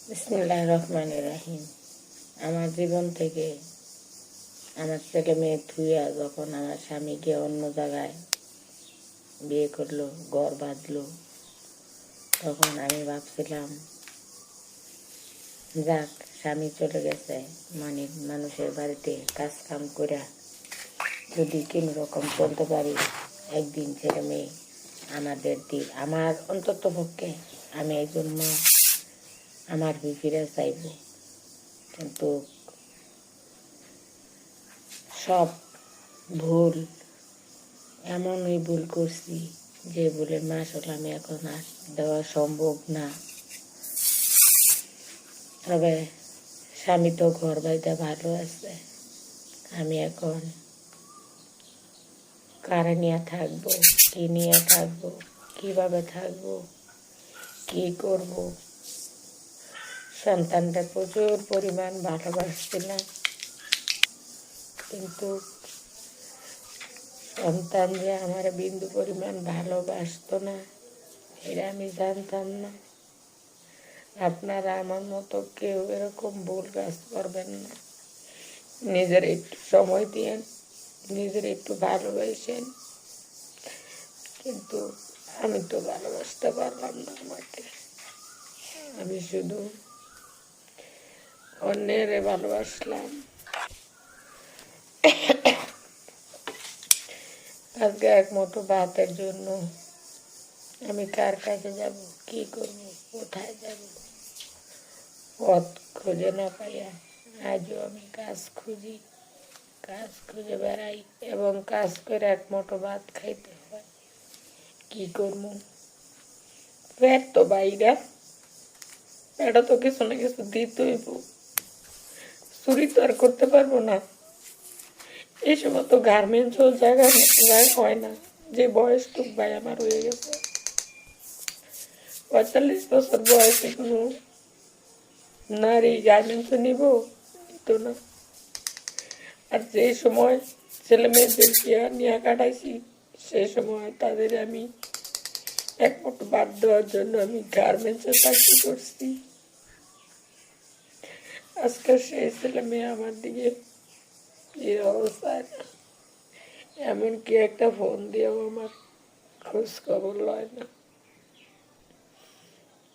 বিসমিল্লাহির রহমানির রহিম। আমার জীবন থেকে আমার ছেলে মেয়ে থুইয়া যখন আমার স্বামী গিয়ে অন্য জায়গায় বিয়ে করলো, ঘর বাঁধলো, তখন আমি ভাবছিলাম যাক, স্বামী চলে গেছে, মানে মানুষের বাড়িতে কাজ কাম করে যদি কোনো রকম চলতে পারি, একদিন ছেলে মেয়ে আমাদের দিক আমার অন্তত পক্ষে আমি একজন মা আমার ফিরে চাইব। কিন্তু সব ভুল, এমনই ভুল করছি যে ভুলের মাসুল আমি এখন আর দেওয়া সম্ভব না। তবে স্বামী তো ঘর বাড়িতে ভালো আছে, আমি এখন কারে নিয়ে থাকবো, কি নিয়ে থাকবো, কিভাবে থাকবো, কি করব। সন্তানটা প্রচুর পরিমাণ ভালোবাসছিলাম, কিন্তু সন্তান যে আমার বিন্দু পরিমাণ ভালোবাসতো না এটা আমি জানতাম না। আপনারা আমার মতো কেউ এরকম ভুল কাজ করবেন না। নিজের একটু সময় দিয়েন, নিজের একটু ভালোবাসেন, কিন্তু আমি তো ভালোবাসতে পারলাম না আমাকে। আমি শুধু অন্যের ভালোবাসলাম। আজকে এক মুঠো ভাতের জন্য আমি কার কাছে যাব, কি করব, কোথায় যাব, পথ খুঁজে না পাইয়া আজও আমি কাজ খুঁজি, কাজ খুঁজে বেড়াই, এবং কাজ করে এক মুঠো ভাত খাইতে হয়। কি করবো, পেট তো বাইরা, এটা তো কিছু না কিছু দিতেই, চুরি তো আর করতে পারবো না। এই সময় তো গার্মেন্টসও জায়গা হয় না, যে বয়সটুক ভাই আমার হয়ে গেছে। ৪৫ বছর বয়সে কোনো নারী গার্মেন্টসে নিব তো না। আর যে সময় ছেলে মেয়েদেরকে নিয়ে কাটাইছি, সেই সময় তাদের আমি এক মুঠো ভাত দেওয়ার জন্য আমি গার্মেন্টসে চাকরি করছি। আজকে সেই ছেলে মেয়ে আমার দিকে এই অবস্থায়, এমনকি একটা ফোন দিয়েও আমার খোঁজ খবর লয় না।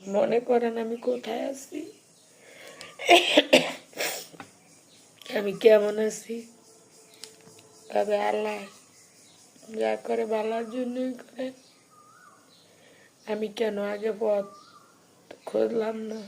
মনে করেন আমি কোথায় আছি, আমি কেমন আছি। তবে আল্লাহ যা করে ভালোর জন্যই করে। আমি কেন আগে পথ খুঁজলাম না,